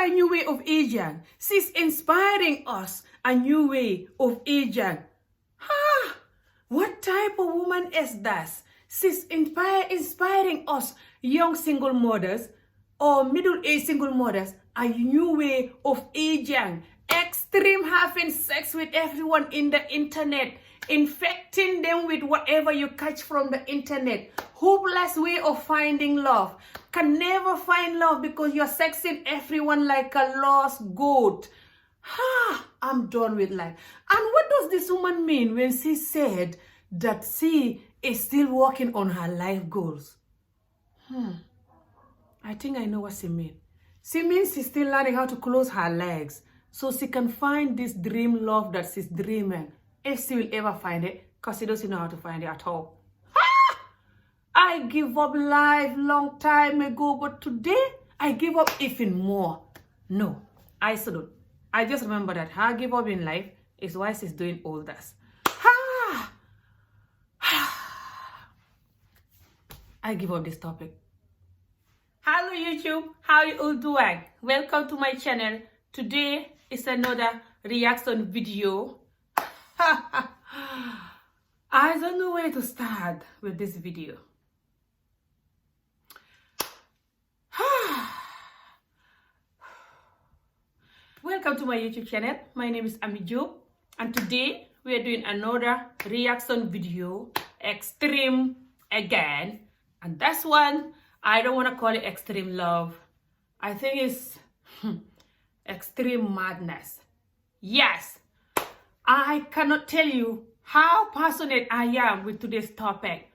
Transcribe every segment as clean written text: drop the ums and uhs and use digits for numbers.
try new way of aging. She's inspiring us a new way of aging. What type of woman is this? She's inspiring us young single mothers or middle-aged single mothers a new way of aging. Extreme having sex with everyone in the internet, infecting them with whatever you catch from the internet. Hopeless way of finding love. Can never find love because you're sexing everyone like a lost goat. I'm done with life. And what does this woman mean when she said that she is still working on her life goals? I think I know what she means. She means she's still learning how to close her legs so she can find this dream love that she's dreaming. If she will ever find it, because she doesn't know how to find it at all. I give up life long time ago, but today I give up even more. No, I shouldn't. I just remember that her give up in life is why she's doing all this. I give up this topic. Hello YouTube, how you all doing? Welcome to my channel. Today is another reaction video. I don't know where to start with this video. Welcome to my YouTube channel. My name is Amijo, and today we are doing another reaction video, extreme again. And that's one, I don't want to call it extreme love. I think it's extreme madness. Yes, I cannot tell you how passionate I am with today's topic.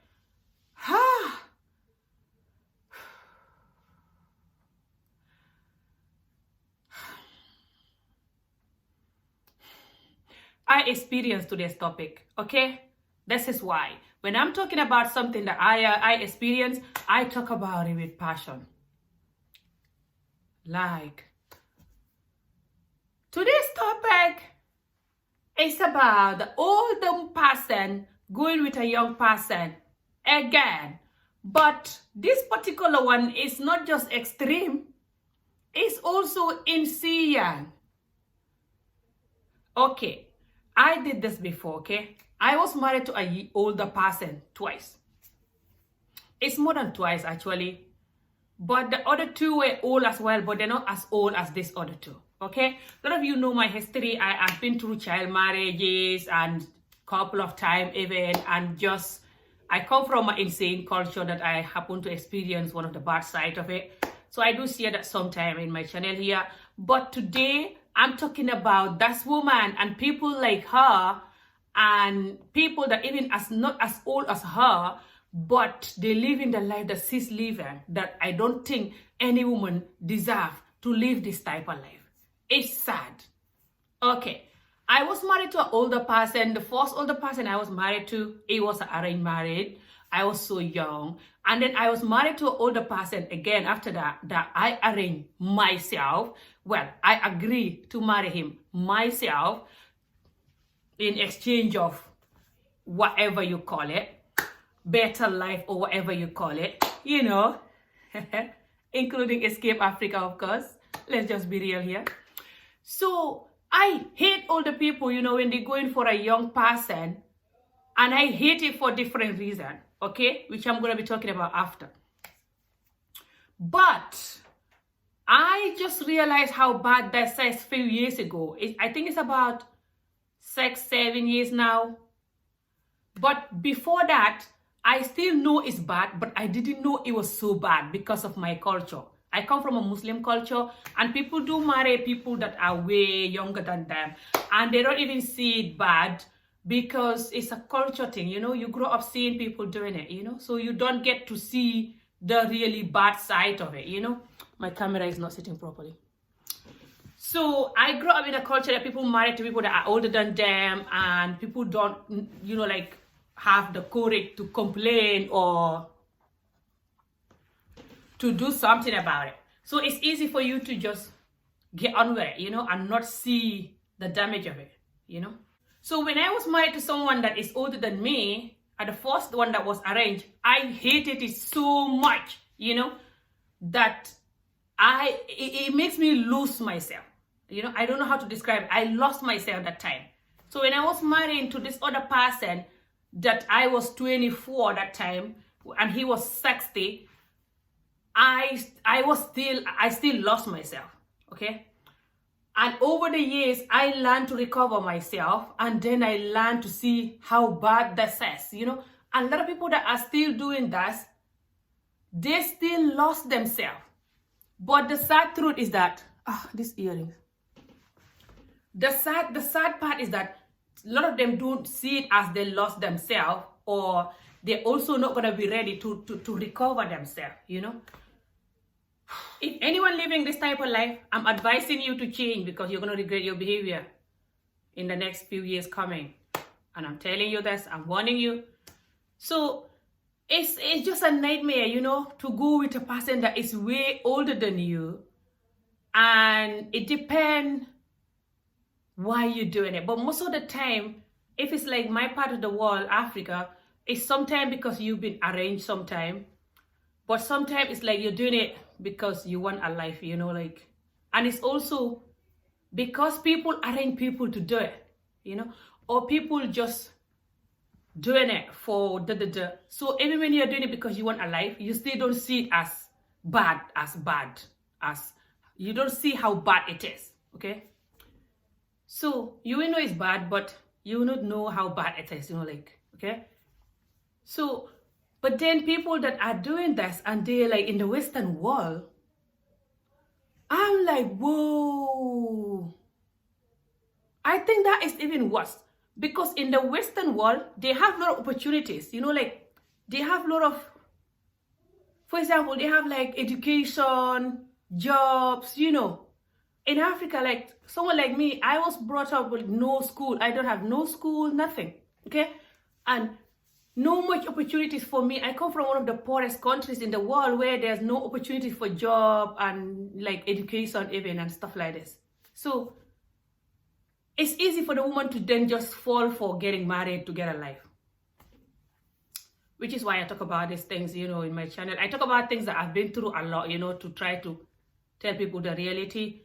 I experienced today's topic, okay? This is why. When I'm talking about something that I experience, I talk about it with passion. Like, today's topic is about the older person going with a young person again. But this particular one is not just extreme, it's also insane. Okay. I did this before, okay? I was married to an older person twice. It's more than twice, actually. But the other two were old as well, but they're not as old as this other two, okay? A lot of you know my history. I've been through child marriages and couple of times even, and just, I come from an insane culture that I happen to experience one of the bad side of it. So I do see that sometime in my channel here. But today, I'm talking about that woman and people like her and people that even not as old as her, but they live in the life that she's living, that I don't think any woman deserves to live this type of life. It's sad. Okay, I was married to an older person. The first older person I was married to, it was an arranged marriage. I was so young. And then I was married to an older person again after that I arranged myself. Well, I agreed to marry him myself in exchange of whatever you call it, better life or whatever you call it, you know, including Escape Africa, of course. Let's just be real here. So I hate older people, you know, when they're going for a young person, and I hate it for different reasons, okay, which I'm going to be talking about after. But I just realized how bad that sex a few years ago. I think it's about 6-7 years now. But before that, I still know it's bad, but I didn't know it was so bad because of my culture. I come from a Muslim culture, and people do marry people that are way younger than them. And they don't even see it bad because it's a culture thing, you know. You grow up seeing people doing it, you know. So you don't get to see the really bad side of it, you know. My camera is not sitting properly. So I grew up in a culture that people marry to people that are older than them, and people don't, you know, like have the courage to complain or to do something about it. So it's easy for you to just get on with it, you know, and not see the damage of it, you know. So when I was married to someone that is older than me, at the first one that was arranged, I hated it so much, you know, that it makes me lose myself. You know, I don't know how to describe it. I lost myself that time. So when I was married to this other person that I was 24 that time and he was 60, I still lost myself. Okay. And over the years, I learned to recover myself, and then I learned to see how bad that is. You know, a lot of people that are still doing that, they still lost themselves. But the sad truth is that, these earrings. The sad part is that a lot of them don't see it as they lost themselves, or they're also not going to be ready to recover themselves, you know. If anyone living this type of life, I'm advising you to change, because you're going to regret your behavior in the next few years coming. And I'm telling you this, I'm warning you. So it's just a nightmare, you know, to go with a person that is way older than you. And it depends why you're doing it. But most of the time, if it's like my part of the world, Africa, it's sometimes because you've been arranged sometime. But sometimes it's like you're doing it because you want a life, you know, like, and it's also because people arrange people to do it, you know, or people just doing it for So even when you're doing it because you want a life, you still don't see it as bad, as you don't see how bad it is, okay? So you will know it's bad, but you will not know how bad it is, you know, like, okay? So, but then people that are doing this and they're like in the Western world, I'm like, whoa. I think that is even worse, because in the Western world, they have a lot of opportunities, you know, like they have a lot of, for example, they have like education, jobs, you know. In Africa, like someone like me, I was brought up with no school. I don't have no school, nothing, okay? And no much opportunities for me. I come from one of the poorest countries in the world where there's no opportunities for job and like education even and stuff like this. So it's easy for the woman to then just fall for getting married to get a life. Which is why I talk about these things, you know, in my channel. I talk about things that I've been through a lot, you know, to try to tell people the reality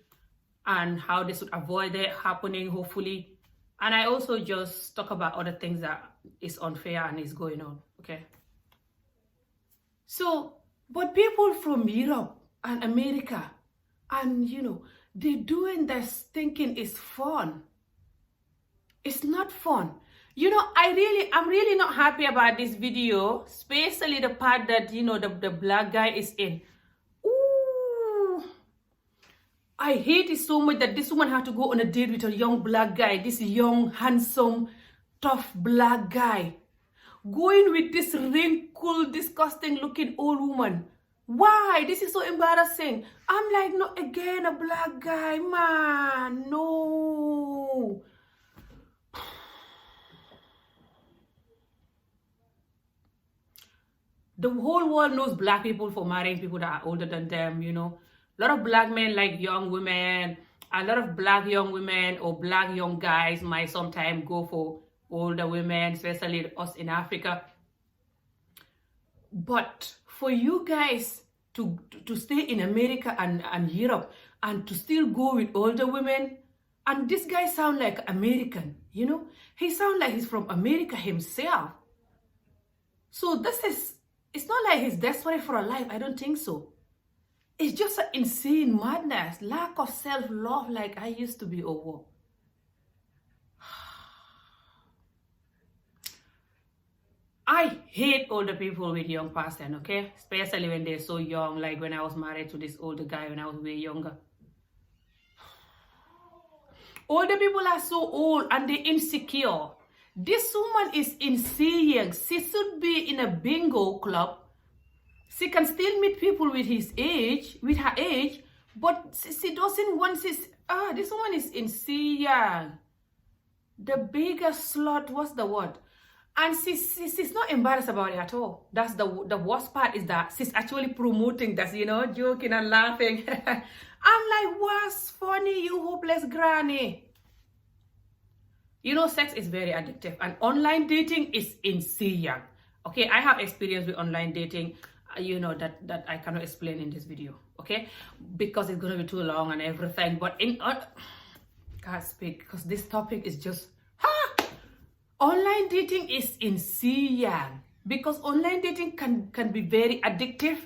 and how they should avoid it happening, hopefully. And I also just talk about other things that is unfair and is going on, okay? So, but people from Europe and America, and, you know, they're doing this thinking it's fun. It's not fun. You know, I'm really not happy about this video, especially the part that, you know, the black guy is in. Ooh, I hate it so much that this woman had to go on a date with a young black guy, this young, handsome, tough black guy. Going with this wrinkled, disgusting looking old woman. Why? This is so embarrassing. I'm like, not again, a black guy, man, no. The whole world knows black people for marrying people that are older than them, you know. A lot of black men like young women. A lot of black young women or black young guys might sometimes go for older women, especially us in Africa. But for you guys to stay in America and Europe and to still go with older women, and this guy sound like American, you know. He sound like he's from America himself. So this is, it's not like he's desperate for a life. I don't think so. It's just an insane madness, lack of self-love like I used to be over. I hate older people with young person, okay? Especially when they're so young, like when I was married to this older guy when I was way younger. Older people are so old and they're insecure. This woman is insane. She should be in a bingo club. She can still meet people with his age, with her age, but she doesn't want this. This woman is insane. The biggest slut, what's the word? And she's not embarrassed about it at all. That's the worst part, is that she's actually promoting that, you know, joking and laughing. I'm like, what's funny, you hopeless granny? You know, sex is very addictive and online dating is insane. Okay, I have experience with online dating that I cannot explain in this video, okay? Because it's gonna be too long and everything. But can't speak because this topic is just online dating is insane, because online dating can be very addictive,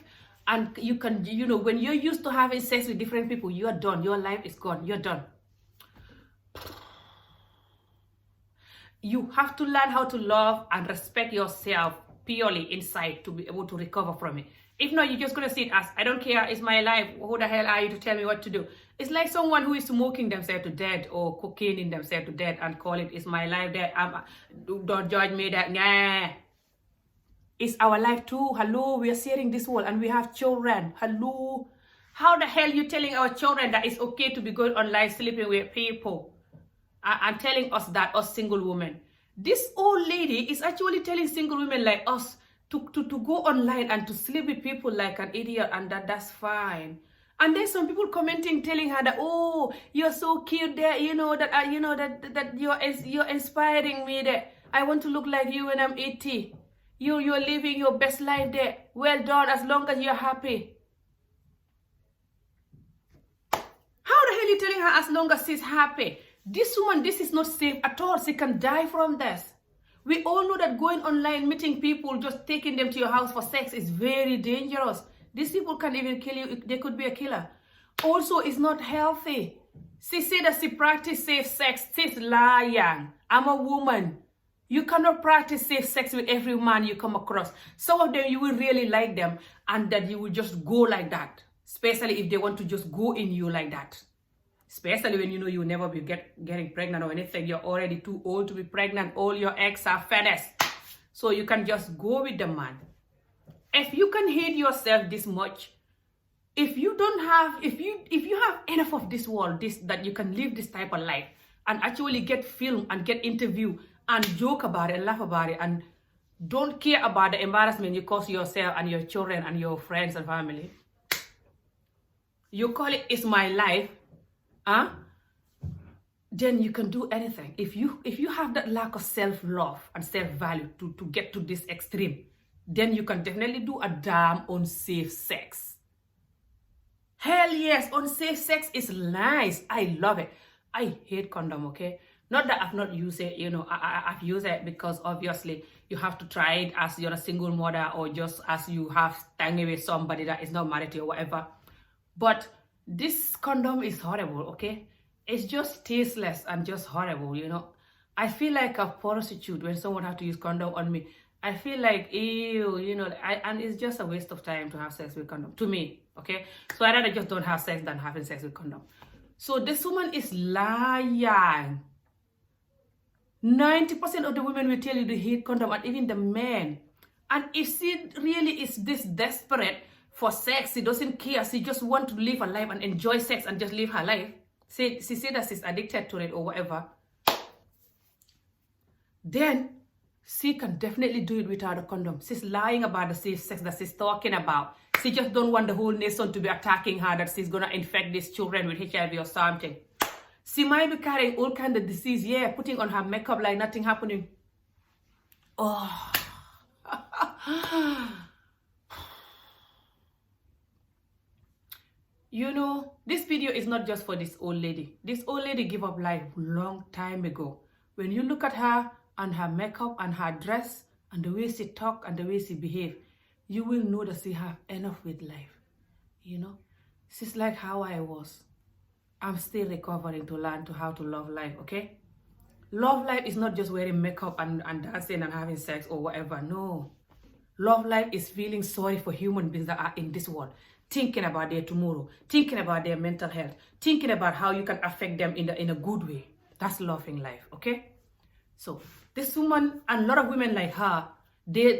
and you can, when you're used to having sex with different people, you're done. Your life is gone. You're done. You have to learn how to love and respect yourself purely inside to be able to recover from it. If not, you're just going to see it as, I don't care, it's my life. Who the hell are you to tell me what to do? It's like someone who is smoking themselves to death or cocaine themselves to death and call it, it's my life that don't judge me that, nah. It's our life too. Hello, we are sharing this world and we have children. Hello. How the hell you telling our children that it's okay to be going online sleeping with people? And telling us that, us single women. This old lady is actually telling single women like us to go online and to sleep with people like an idiot, and that's fine. And there's some people commenting telling her that, oh, you're so cute there, that you're inspiring me there. I want to look like you when I'm 80. You're living your best life there. Well done, as long as you're happy. How the hell are you telling her as long as she's happy? This woman, this is not safe at all. She can die from this. We all know that going online, meeting people, just taking them to your house for sex is very dangerous. These people can even kill you. They could be a killer. Also, it's not healthy. She said that she practiced safe sex. She's lying. I'm a woman. You cannot practice safe sex with every man you come across. Some of them, you will really like them, and that you will just go like that. Especially if they want to just go in you like that. Especially when you know you will never be getting pregnant or anything. You're already too old to be pregnant. All your eggs are finished. So you can just go with the man. If you can hate yourself this much, if you have enough of this world, that you can live this type of life and actually get filmed and get interviewed and joke about it and laugh about it and don't care about the embarrassment you cause yourself and your children and your friends and family. You call it's my life. Then you can do anything. If you have that lack of self-love and self-value to get to this extreme, then you can definitely do a damn unsafe sex. Hell yes, unsafe sex is nice. I love it. I hate condom, okay? Not that I've not used it, I've used it because obviously you have to try it as you're a single mother or just as you have tangy with somebody that is not married to you or whatever. But this condom is horrible, okay? It's just tasteless and just horrible, I feel like a prostitute when someone has to use condom on me. I feel like, ew, and it's just a waste of time to have sex with condom, to me, okay? So I rather just don't have sex than having sex with condom. So this woman is lying. 90% of the women will tell you they hate condom, and even the men. And if she really is this desperate for sex, she doesn't care, she just wants to live her life and enjoy sex and just live her life. She said that she's addicted to it or whatever. Then she can definitely do it without a condom. She's lying about the safe sex that she's talking about. She just don't want the whole nation to be attacking her, that she's gonna infect these children with HIV or something. She might be carrying all kinds of disease, putting on her makeup like nothing happening. Oh. This video is not just for this old lady. This old lady gave up life long time ago. When you look at her and her makeup and her dress and the way she talk and the way she behave, you will know that she have enough with life. She's like how I was. I'm still recovering to learn how to love life, okay? Love life is not just wearing makeup and dancing and having sex or whatever, no. Love life is feeling sorry for human beings that are in this world. Thinking about their tomorrow, thinking about their mental health, thinking about how you can affect them in a good way. That's loving life, okay? So this woman and a lot of women like her, the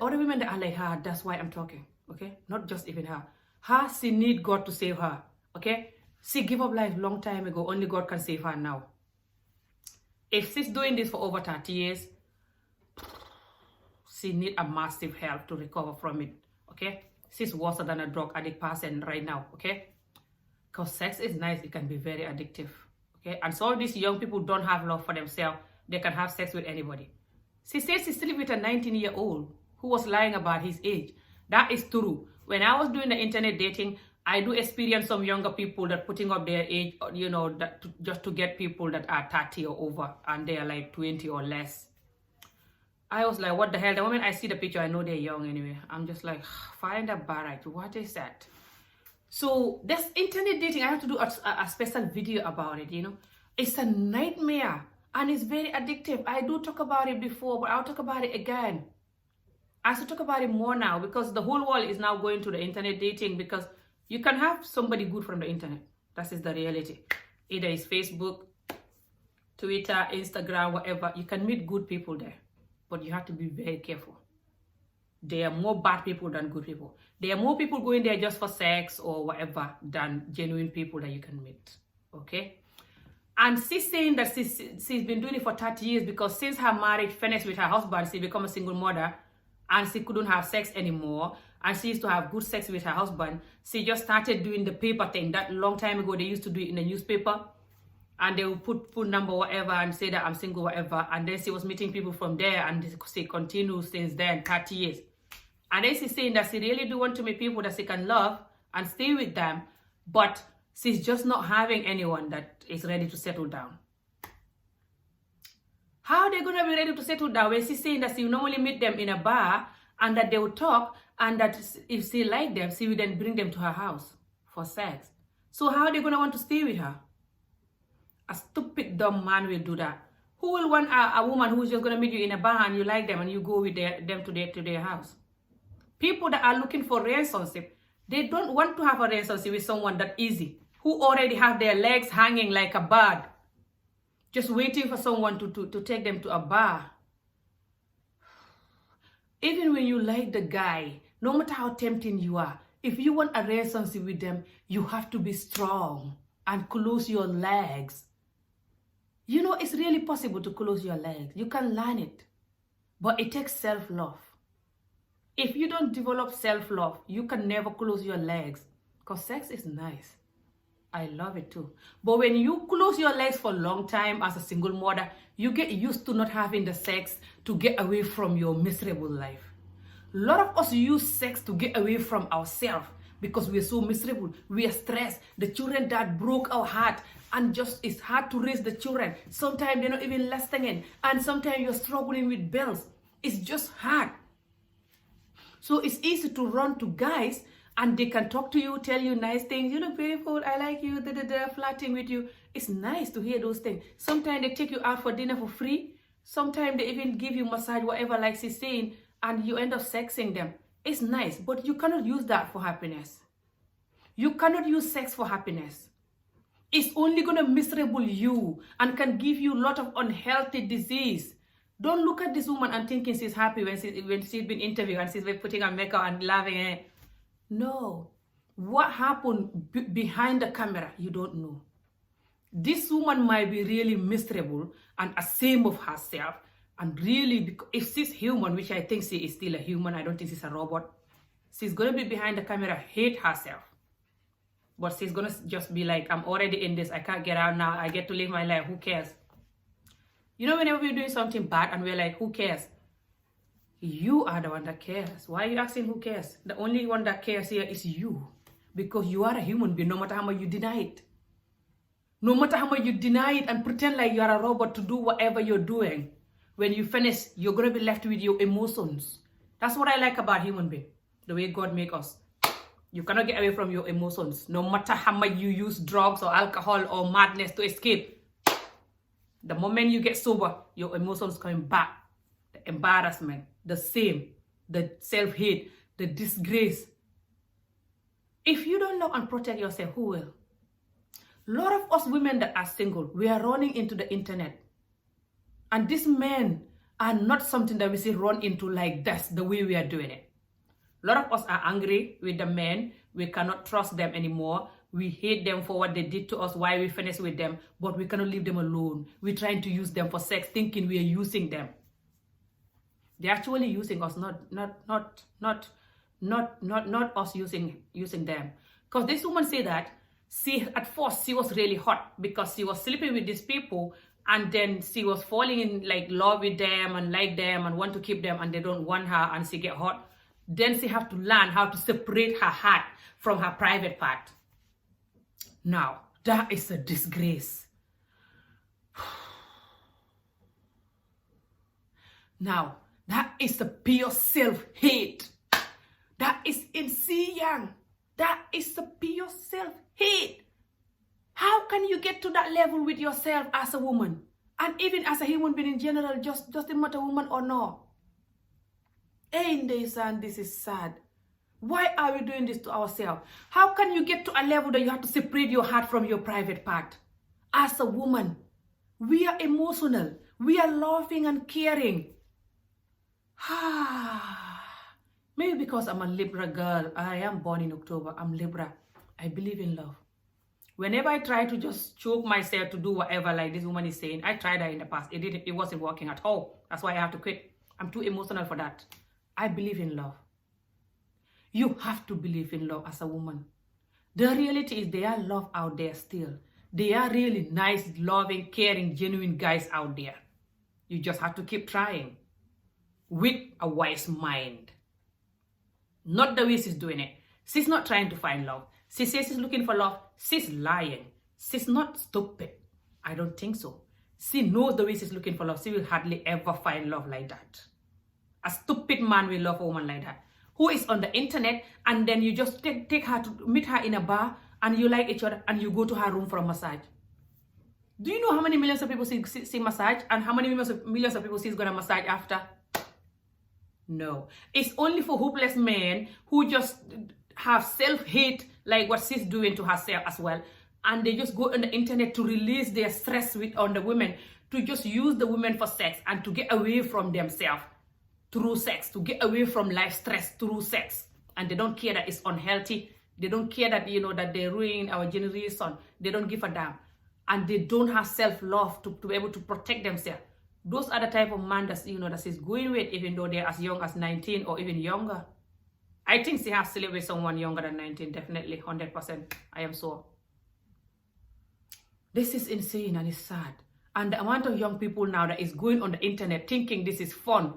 other women that are like her, that's why I'm talking, okay? Not just even her. She need God to save her, okay? She gave up life long time ago. Only God can save her now. If she's doing this for over 30 years, she need a massive help to recover from it, okay? She's worse than a drug addict person right now, okay? Because sex is nice, it can be very addictive, okay? And so these young people don't have love for themselves. They can have sex with anybody. She says she slept with a 19-year-old who was lying about his age. That is true. When I was doing the internet dating, I do experience some younger people that putting up their age, that just to get people that are 30 or over, and they are like 20 or less. I was like, what the hell? The moment I see the picture, I know they're young anyway. I'm just like, find a barrack. What is that? So this internet dating, I have to do a special video about it, It's a nightmare and it's very addictive. I do talk about it before, but I'll talk about it again. I should talk about it more now because the whole world is now going to the internet dating because you can have somebody good from the internet. That is the reality. Either it's Facebook, Twitter, Instagram, whatever. You can meet good people there, but you have to be very careful. There are more bad people than good people. There are more people going there just for sex or whatever than genuine people that you can meet. Okay? And she's saying that she's been doing it for 30 years because since her marriage finished with her husband, she became a single mother and she couldn't have sex anymore. And she used to have good sex with her husband. She just started doing the paper thing. That long time ago, they used to do it in the newspaper. And they would put phone number, whatever, and say that I'm single, whatever. And then she was meeting people from there, and she continued since then, 30 years. And then she's saying that she really do want to meet people that she can love and stay with them, but she's just not having anyone that is ready to settle down. How are they going to be ready to settle down when she's saying that she will normally meet them in a bar and that they will talk and that if she like them, she will then bring them to her house for sex? So how are they going to want to stay with her? A stupid, dumb man will do that. Who will want a woman who's just going to meet you in a bar and you like them and you go with them to their house? People that are looking for relationship, they don't want to have a relationship with someone that easy, who already have their legs hanging like a bird, just waiting for someone to take them to a bar. Even when you like the guy, no matter how tempting you are, if you want a relationship with them, you have to be strong and close your legs. It's really possible to close your legs. You can learn it. But it takes self-love. If you don't develop self-love, you can never close your legs. Because sex is nice. I love it too. But when you close your legs for a long time as a single mother, you get used to not having the sex to get away from your miserable life. A lot of us use sex to get away from ourselves because we are so miserable. We are stressed. The children that broke our heart, and just it's hard to raise the children. Sometimes they're not even listening, and sometimes you're struggling with bills. It's just hard. So it's easy to run to guys and they can talk to you, tell you nice things. Beautiful, I like you, flirting with you. It's nice to hear those things. Sometimes they take you out for dinner for free. Sometimes they even give you massage, whatever, like she's saying, and you end up sexing them. It's nice, but you cannot use that for happiness. You cannot use sex for happiness. It's only going to miserable you and can give you a lot of unhealthy disease. Don't look at this woman and thinking she's happy when she's been interviewed and she's been putting on makeup and laughing. No. What happened behind the camera, you don't know. This woman might be really miserable and ashamed of herself. And really, if she's human, which I think she is still a human, I don't think she's a robot, she's going to be behind the camera, hate herself. But she's going to just be like, I'm already in this. I can't get out now. I get to live my life. Who cares? Whenever we're doing something bad and we're like, who cares? You are the one that cares. Why are you asking who cares? The only one that cares here is you. Because you are a human being, no matter how much you deny it. No matter how much you deny it and pretend like you are a robot to do whatever you're doing. When you finish, you're going to be left with your emotions. That's what I like about human being. The way God make us. You cannot get away from your emotions. No matter how much you use drugs or alcohol or madness to escape. The moment you get sober, your emotions coming back. The embarrassment, the shame, the self-hate, the disgrace. If you don't love and protect yourself, who will? A lot of us women that are single, we are running into the internet. And these men are not something that we say run into like this, the way we are doing it. A lot of us are angry with the men. We cannot trust them anymore. We hate them for what they did to us, why we finished with them, but we cannot leave them alone. We're trying to use them for sex, thinking we are using them. They're actually using us, not us using them. Because this woman said that at first she was really hot because she was sleeping with these people and then she was falling in like love with them and like them and want to keep them and they don't want her and she get hot. Then she have to learn how to separate her heart from her private part. Now, that is a disgrace. Now, that is a pure self-hate. That is insane. That is a pure self-hate. How can you get to that level with yourself as a woman? And even as a human being in general, just doesn't matter woman or not. Ain't this, and this is sad. Why are we doing this to ourselves? How can you get to a level that you have to separate your heart from your private part? As a woman, we are emotional. We are loving and caring. Maybe because I'm a Libra girl. I am born in October. I'm Libra. I believe in love. Whenever I try to just choke myself to do whatever like this woman is saying, I tried that in the past. It wasn't working at all. That's why I have to quit. I'm too emotional for that. I believe in love. You have to believe in love as a woman. The reality is there are love out there still. There are really nice, loving, caring, genuine guys out there. You just have to keep trying with a wise mind. Not the way she's doing it. She's not trying to find love. She says she's looking for love. She's lying. She's not stupid. I don't think so. She knows the way she's looking for love. She will hardly ever find love like that. A stupid man will love a woman like that, who is on the internet, and then you just take her to meet her in a bar, and you like each other, and you go to her room for a massage. Do you know how many millions of people see massage, and how many millions of people she's gonna massage after? No. It's only for hopeless men who just have self-hate, like what she's doing to herself as well, and they just go on the internet to release their stress on the women, to just use the women for sex and to get away from themselves through sex, to get away from life stress through sex. And they don't care that it's unhealthy. They don't care that, that they're ruining our generation. They don't give a damn. And they don't have self-love to be able to protect themselves. Those are the type of man that she's going with, even though they're as young as 19 or even younger. I think she has slept with someone younger than 19, definitely, 100%. I am sure. This is insane and it's sad. And the amount of young people now that is going on the internet thinking this is fun,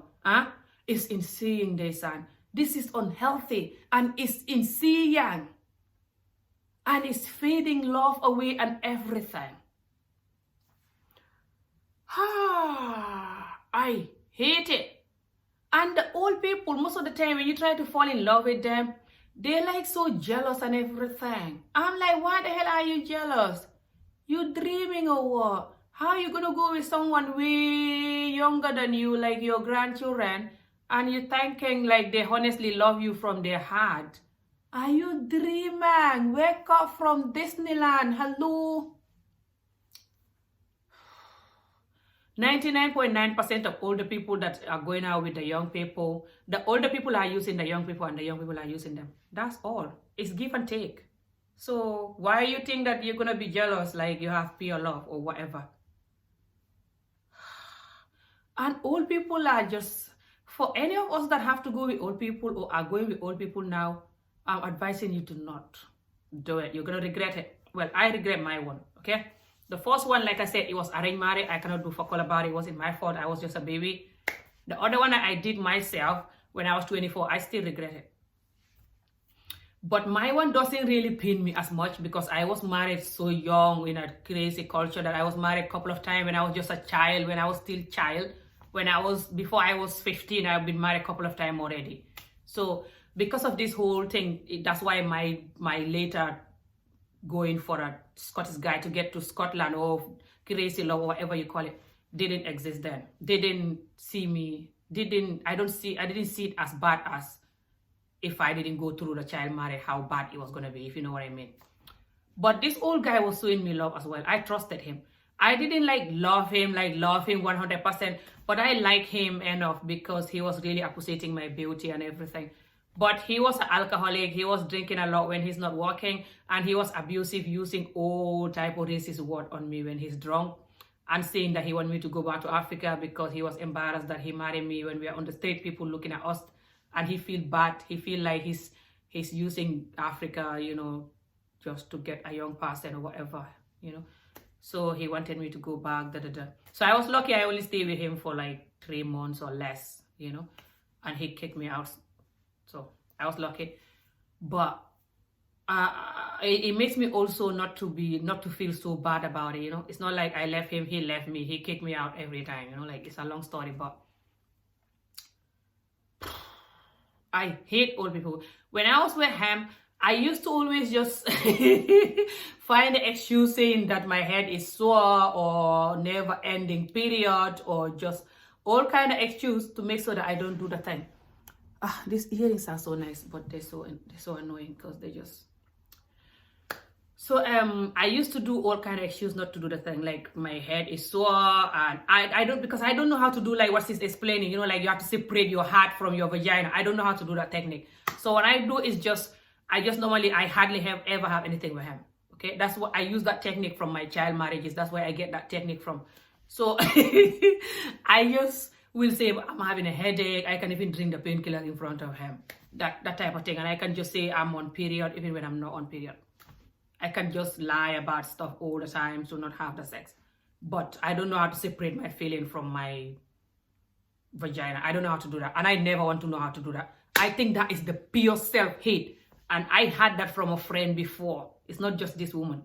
is insane, son. This is unhealthy and it's insane. And it's fading love away and everything. I hate it. And the old people, most of the time when you try to fall in love with them, they're like so jealous and everything. I'm like, why the hell are you jealous? You dreaming or what? How are you gonna go with someone way younger than you, like your grandchildren, and you're thinking like they honestly love you from their heart? Are you dreaming? Wake up from Disneyland. Hello? 99.9% of older people that are going out with the young people, the older people are using the young people and the young people are using them. That's all. It's give and take. So why you think that you're going to be jealous like you have pure love or whatever? And old people are just, for any of us that have to go with old people or are going with old people now, I'm advising you to not do it. You're going to regret it. Well, I regret my one, okay? The first one, like I said, it was arranged marriage. I cannot do fuck all about it. It wasn't my fault. I was just a baby. The other one I did myself when I was 24, I still regret it. But my one doesn't really pain me as much because I was married so young in a crazy culture that I was married a couple of times when I was just a child, when I was still child. Before I was 15, I've been married a couple of times already. So because of this whole thing, that's why my later going for a Scottish guy to get to Scotland or crazy love or whatever you call it didn't exist then. They didn't see me. I didn't see it as bad as if I didn't go through the child marriage, how bad it was gonna be, if you know what I mean. But this old guy was showing me love as well. I trusted him. I didn't love him 100%, but I like him enough because he was really appreciating my beauty and everything. But he was an alcoholic. He was drinking a lot when he's not working, and he was abusive, using all type of racist word on me when he's drunk, and saying that he wanted me to go back to Africa because he was embarrassed that he married me when we are on the street, people looking at us, and he feel bad. He feel like he's using Africa, just to get a young person or whatever, So he wanted me to go back, So I was lucky I only stayed with him for 3 months or less, and he kicked me out So I was lucky. But it makes me also not to feel so bad about it, you know. It's not like I left him, he left me, he kicked me out every time, you know. Like, it's a long story, but I hate old people. When I was with him, I used to always just find the excuse saying that my head is sore or never ending period or just all kind of excuse to make sure that I don't do the thing. These earrings are so nice, but they're so annoying because they just... So I used to do all kind of excuse not to do the thing, like my head is sore and I don't, because I don't know how to do like what she's explaining, you know, like you have to separate your heart from your vagina. I don't know how to do that technique. So what I do is I hardly ever have anything with him. Okay, that's what I use, that technique from my child marriages. That's where I get that technique from. So I just will say I'm having a headache. I can even drink the painkiller in front of him, that type of thing, and I can just say I'm on period even when I'm not on period. I can just lie about stuff all the time to not have the sex. But I don't know how to separate my feeling from my vagina. I don't know how to do that. And I never want to know how to do that. I think that is the pure self-hate. And I had that from a friend before. It's not just this woman.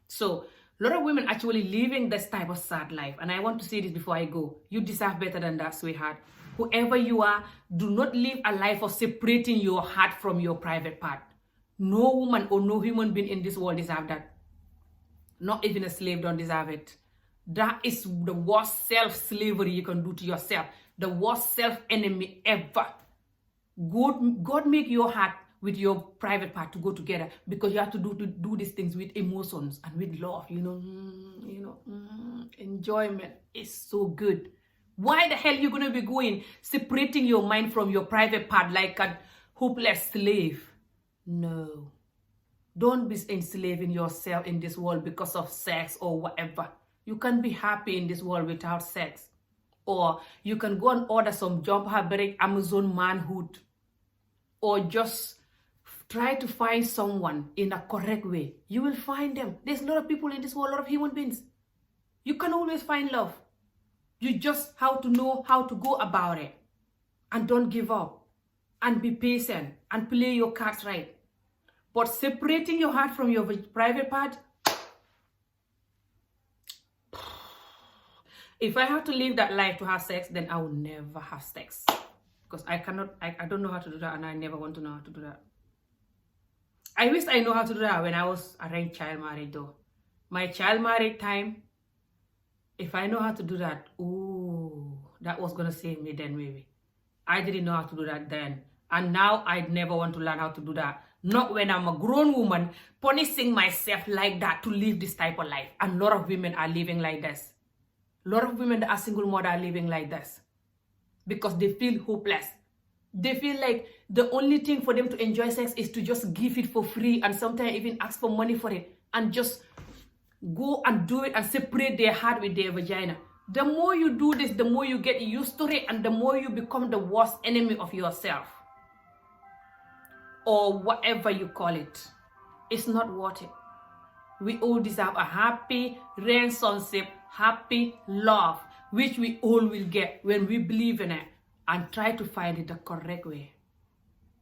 So a lot of women actually living this type of sad life. And I want to say this before I go. You deserve better than that, sweetheart. Whoever you are, do not live a life of separating your heart from your private part. No woman or no human being in this world deserve that. Not even a slave don't deserve it. That is the worst self-slavery you can do to yourself. The worst self-enemy ever. God make your heart with your private part to go together, because you have to do these things with emotions and with love, you know. Enjoyment is so good. Why the hell you gonna be separating your mind from your private part like a hopeless slave? No. Don't be enslaving yourself in this world because of sex or whatever. You can be happy in this world without sex. Or you can go and order some job fabric, Amazon manhood. Or just try to find someone in a correct way. You will find them. There's a lot of people in this world, a lot of human beings. You can always find love. You just have to know how to go about it. And don't give up. And be patient. And play your cards right. But separating your heart from your private part, if I have to live that life to have sex, then I will never have sex. Because I don't know how to do that, and I never want to know how to do that. I wish I know how to do that when I was arranged child marriage though. My child marriage time, if I know how to do that, ooh, that was going to save me then maybe. I didn't know how to do that then. And now I never want to learn how to do that. Not when I'm a grown woman, punishing myself like that to live this type of life. And a lot of women are living like this. A lot of women that are single mother are living like this. Because they feel hopeless. They feel like the only thing for them to enjoy sex is to just give it for free and sometimes even ask for money for it. And just go and do it and separate their heart with their vagina. The more you do this, the more you get used to it and the more you become the worst enemy of yourself. Or whatever you call it. It's not worth it. We all deserve a happy relationship, happy love, which we all will get when we believe in it and try to find it the correct way.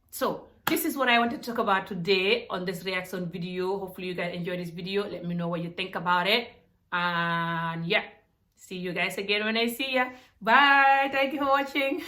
So, this is what I wanted to talk about today on this reaction video. Hopefully you guys enjoyed this video. Let me know what you think about it. And yeah, see you guys again when I see ya. Bye. Thank you for watching.